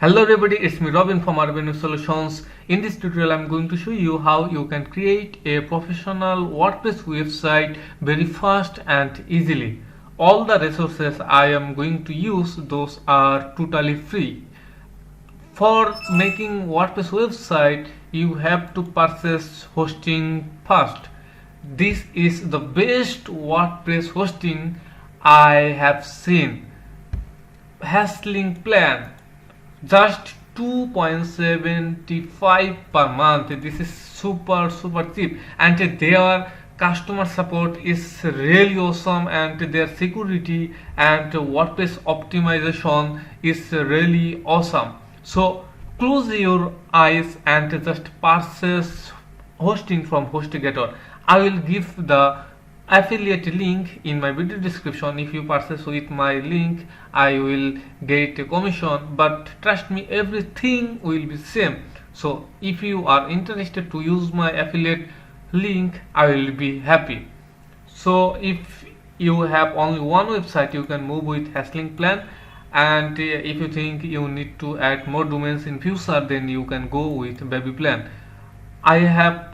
Hello everybody, it's me Robin from Urban Solutions. In this tutorial I'm going to show you how you can create a professional WordPress website very fast and easily. All the resources I am going to use, those are totally free. For making WordPress website, you have to purchase hosting first. This is the best WordPress hosting I have seen. Hasling plan just 2.75 per month. This is super cheap, and their customer support is really awesome, and their security and WordPress optimization is really awesome. So close your eyes and just purchase hosting from HostGator. I will give the affiliate link in my video description. If you purchase with my link, I will get a commission, but trust me, everything will be same. So if you are interested to use my affiliate link, I will be happy. So if you have only one website, you can move with Hasling plan, and if you think you need to add more domains in future, then you can go with Baby plan. I have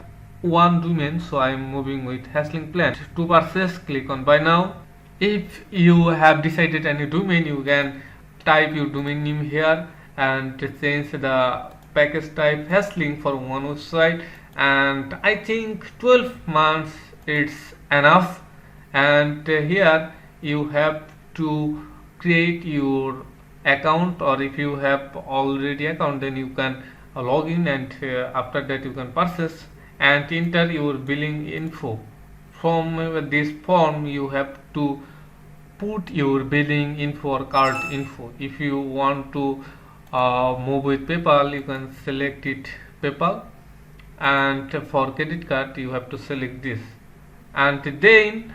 one domain, so I am moving with Hasling plan. To purchase, click on buy now. If you have decided any domain, you can type your domain name here and change the package type Hasling for one website, and I think 12 months it's enough. And here you have to create your account, or if you have already account, then you can log in, and after that you can purchase and enter your billing info. From this form you have to put your billing info or card info. If you want to move with PayPal, you can select it PayPal, and for credit card you have to select this, and then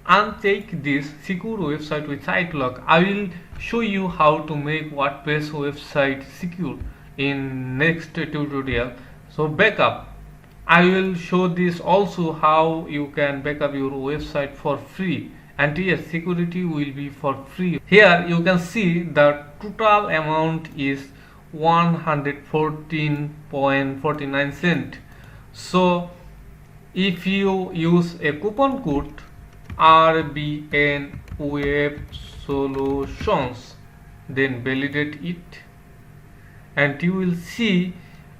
uncheck this secure website with site lock. I will show you how to make WordPress website secure in next tutorial. So backup, I will show this also how you can backup your website for free, and yes, security will be for free. Here you can see the total amount is 114.49 cent. So if you use a coupon code RBN Web Solutions, then validate it, and you will see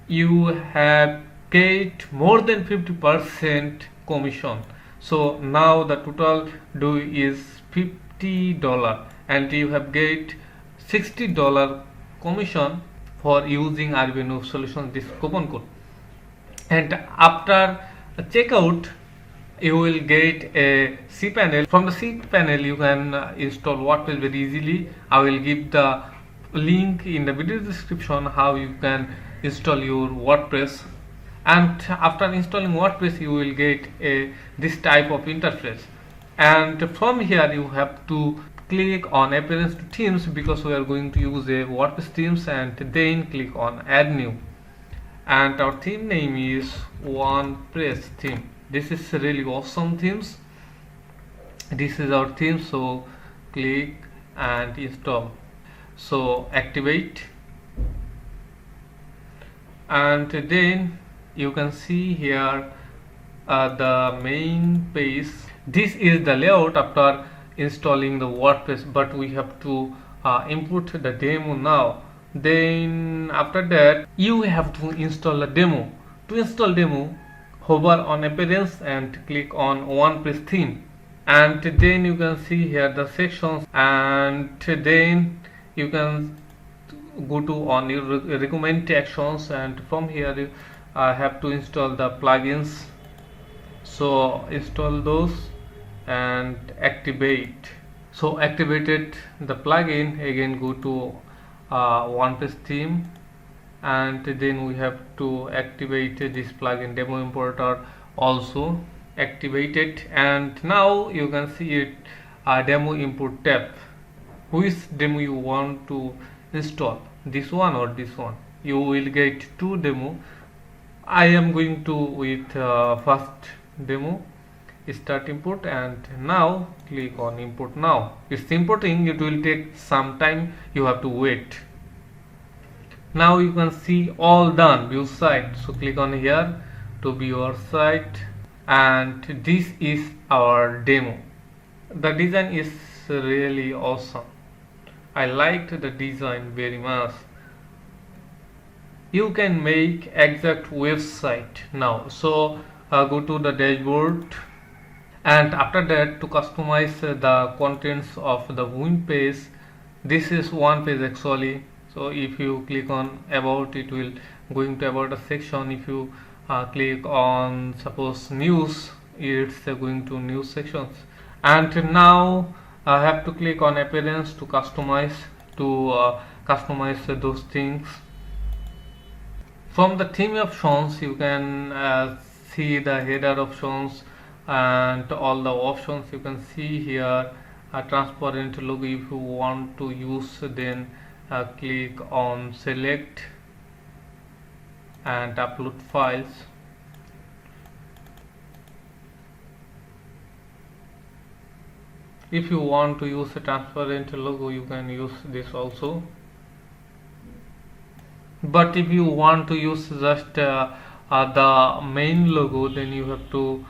you have get more than 50% commission. So now the total due is $50, and you have get $60 commission for using RBN Solutions this coupon code. And after checkout, you will get a cPanel. From the cPanel you can install WordPress very easily. I will give the link in the video description how you can install your WordPress. And after installing WordPress, you will get this type of interface, and from here you have to click on appearance to themes, because we are going to use a WordPress themes, and then click on add new, and our theme name is OnePress theme. This is really awesome themes. This is our theme, so click and install. So activate, and then you can see here the main page. This is the layout after installing the WordPress, but we have to input the demo now. Then after that you have to install a demo. To install demo, hover on appearance and click on OnePress theme, and then you can see here the sections, and then you can go to on your recommend actions, and from here you have to install the plugins. So install those and activate. So activated the plugin, again go to OnePress theme, and then we have to activate this plugin demo importer also activated. And now you can see it demo import tab. Which demo you want to install, this one or this one? You will get two demo. I am going to with first demo. Start import, and now click on import now. It's importing, it will take some time, you have to wait. Now you can see all done, view site. So click on here to view our site, and this is our demo. The design is really awesome. I liked the design very much. You can make exact website now. So go to the dashboard, and after that to customize the contents of the web page. This is one page actually. So if you click on about, it will going to about a section. If you click on suppose news, it's going to news sections. And now I have to click on appearance to customize those things. From the theme options you can see the header options and all the options. You can see here a transparent logo. If you want to use, then click on select and upload files. If you want to use a transparent logo, you can use this also. But if you want to use just the main logo, then you have to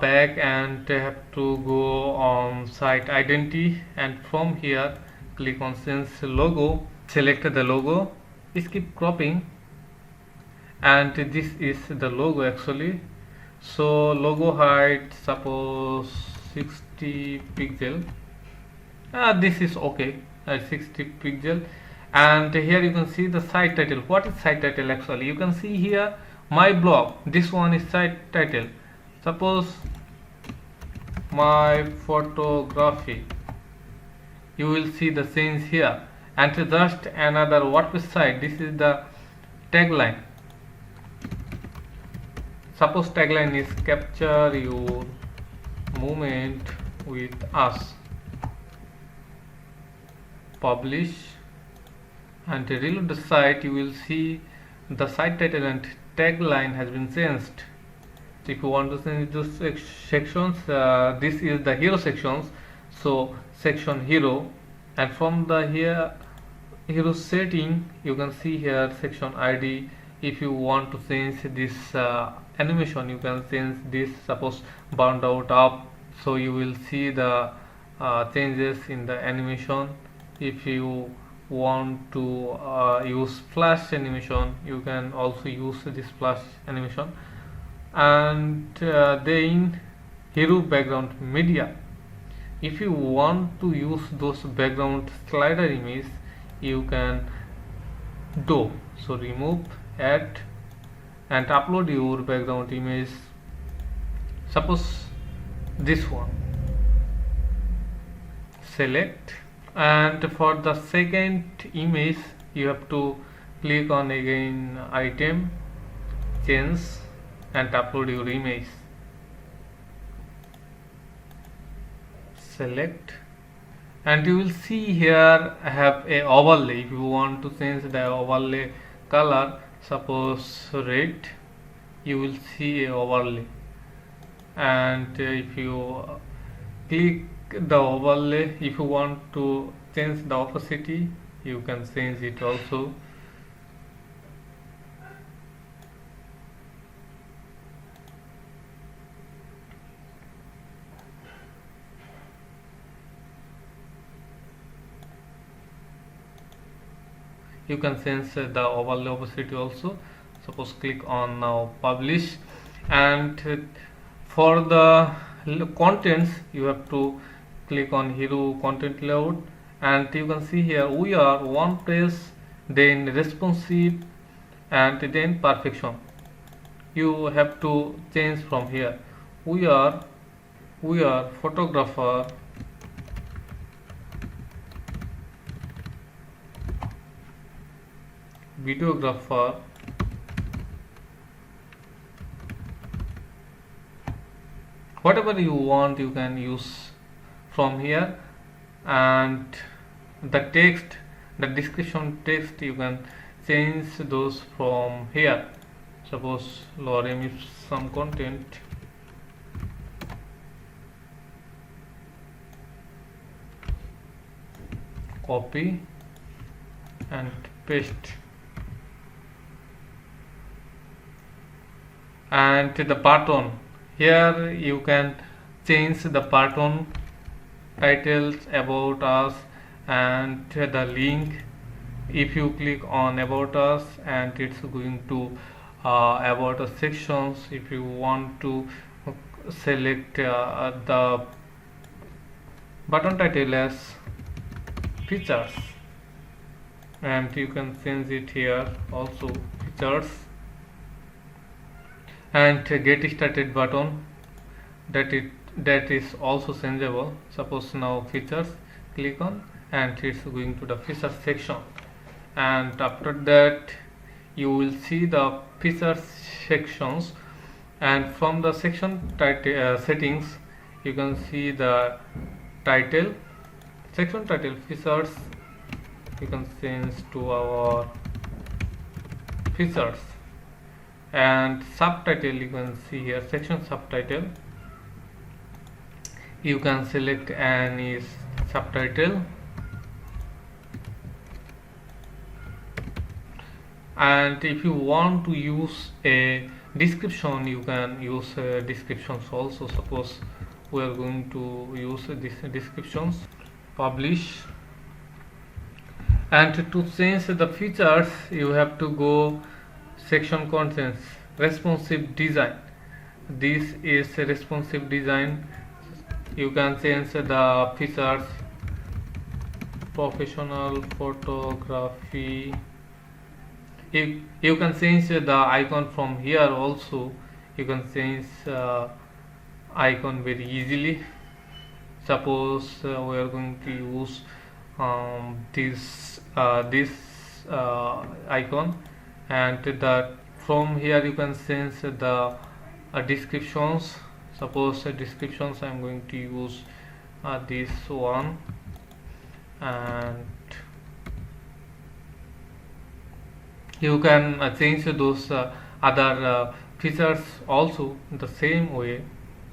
back and have to go on site identity, and from here click on change logo, select the logo, skip cropping, and this is the logo actually. So logo height suppose 60 pixel. This is okay at 60 pixel. And here you can see the site title. What is site title actually? You can see here my blog. This one is site title. Suppose my photography. You will see the scenes here. And just another WordPress site. This is the tagline. Suppose tagline is capture your moment with us. Publish and reload the site. You will see the site title and tagline has been changed. If you want to change those sections, this is the hero sections. So section hero, and from the hero setting you can see here section ID. If you want to change this animation, you can change this, suppose bound out up, so you will see the changes in the animation. If you want to use flash animation, you can also use this flash animation. And then hero background media, if you want to use those background slider image, you can do so. Remove, add, and upload your background image. Suppose this one, select, and for the second image you have to click on again item, change, and upload your image. Select, and you will see here I have a overlay. If you want to change the overlay color, suppose red, you will see a overlay. And if you click the overlay, if you want to change the opacity, you can change it also. You can change the overlay opacity also. Suppose click on now publish, and for the contents you have to click on hero content layout, and you can see here we are one page, then responsive, and then perfection. You have to change from here. We are photographer, videographer, whatever you want you can use from here. And the text, the description text, you can change those from here. Suppose lorem ipsum content, copy and paste. And the button, here you can change the button titles, about us, and the link. If you click on about us, and it's going to about us sections. If you want to select the button title as features, and you can change it here also, features. And get started button, that is also changeable. Suppose now features, click on, and it's going to the features section. And after that you will see the features sections, and from the section title settings, you can see the title, section title, features. You can change to our features. And subtitle, you can see here section subtitle, you can select any subtitle. And if you want to use a description, you can use descriptions also. Suppose we are going to use this descriptions, publish. And to change the features, you have to go section contents, responsive design. This is a responsive design. You can change the features, professional photography. You can change the icon from here also. You can change icon very easily. Suppose we are going to use this icon, and the from here you can change the descriptions. Suppose descriptions, I am going to use this one, and you can change those other features also in the same way.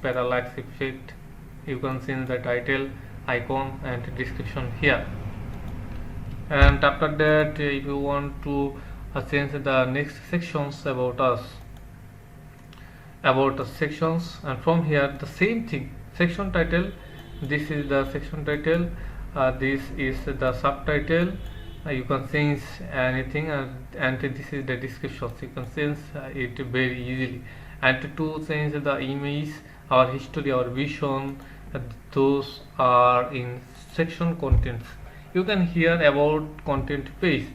Parallax effect, you can change the title, icon, and description here. And after that, if you want to change the next sections, about us, about the sections, and from here the same thing, section title, this is the section title, this is the subtitle. You can change anything, and this is the description. You can change it very easily. And to change the image, our history, our vision, those are in section contents. You can hear about content page.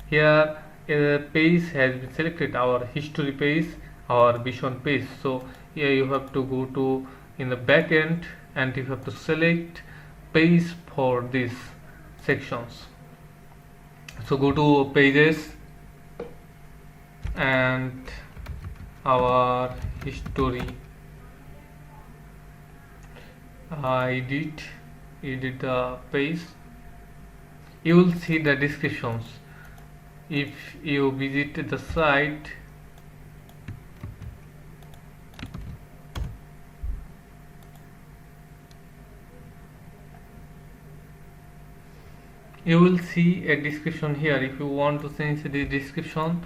Here a page has been selected, our history page, our vision page. So here you have to go to in the back end, and you have to select page for these sections. So go to pages, and our history, edit the page. You will see the descriptions. If you visit the site, you will see a description here. If you want to change the description,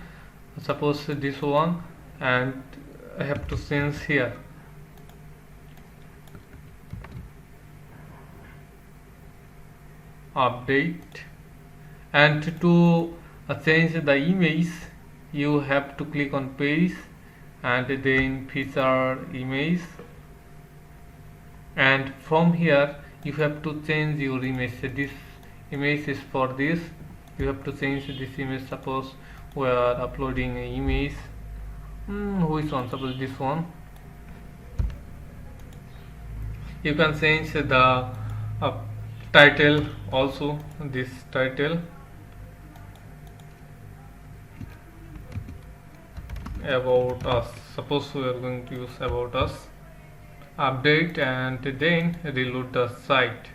suppose this one, and I have to change here, update. And to change the image, you have to click on page, and then feature image, and from here you have to change your image. This image is for this, you have to change this image. Suppose we are uploading an image, which one? Suppose this one. You can change the title also, this title, about us. Suppose we are going to use about us, update, and then reload the site.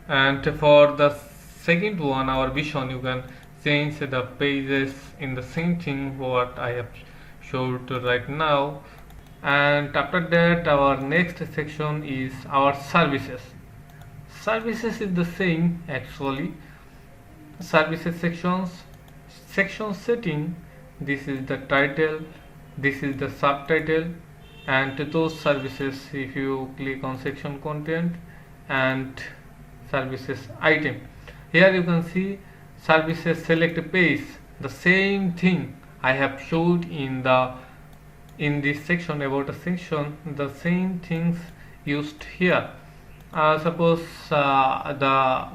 And for the second one, our vision, you can change the pages in the same thing what I have showed right now. And after that, our next section is our services. Services is the same actually. Services sections, section setting, this is the title, this is the subtitle, and those services, if you click on section content and services item, here you can see services select page, the same thing I have showed in this section about a section, the same things used here. Suppose the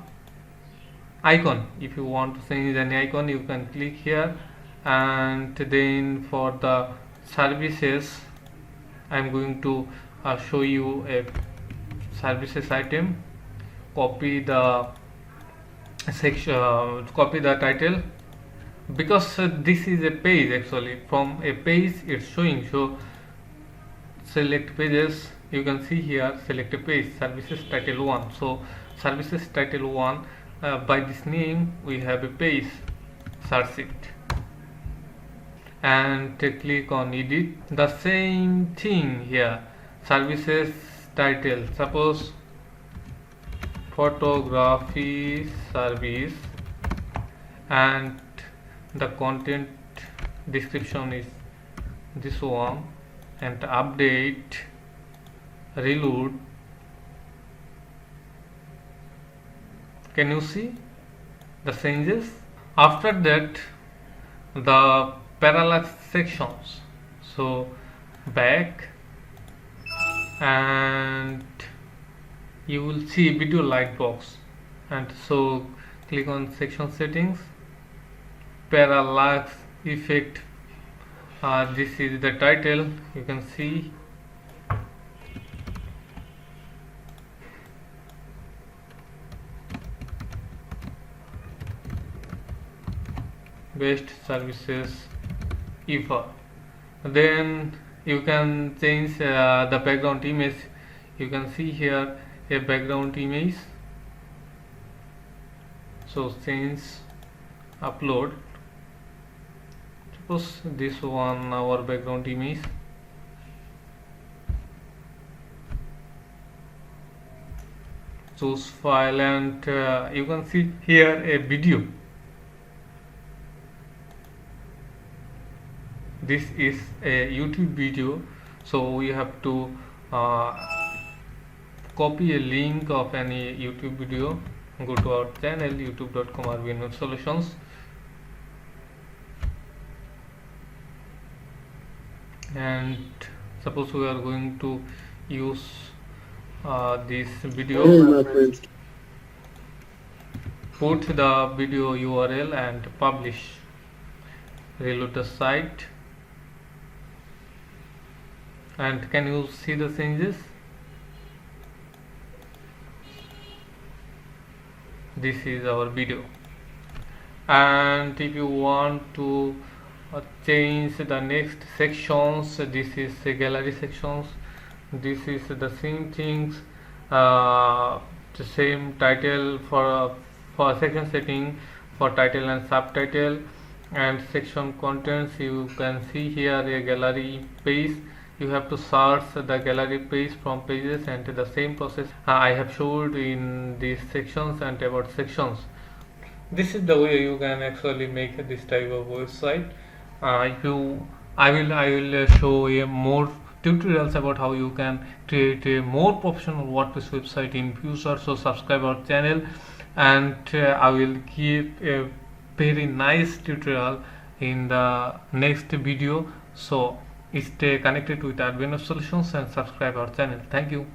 icon, if you want to change any icon, you can click here, and then for the services I am going to show you a services item. Copy the section, copy the title, because this is a page, actually from a page it's showing. So select pages, you can see here select a page, services title 1. So services title 1, by this name we have a page, search it and click on edit. The same thing here, services title, suppose photography service, and the content description is this one, and update, reload. Can you see the changes? After that, the parallax sections, so back, and you will see video light box, and so click on section settings, parallax effect. This is the title, you can see. Best services ever. Then you can change the background image. You can see here a background image, so change, upload. Suppose this one our background image, choose file, and you can see here a video. This is a YouTube video, so we have to copy a link of any YouTube video, go to our channel youtube.com RVN Web Solutions, and suppose we are going to use this video. Put the video URL and publish, reload the site, and can you see the changes? This is our video. And if you want to change the next sections, this is the gallery sections, this is the same things, the same title for section setting, for title and subtitle, and section contents. You can see here a gallery page. You have to search the gallery page from pages, and the same process I have showed in these sections and about sections. This is the way you can actually make this type of website. I will show a more tutorials about how you can create a more professional WordPress website in future. So subscribe our channel, and I will give a very nice tutorial in the next video. So stay connected with RVN Web Solutions and subscribe our channel. Thank you.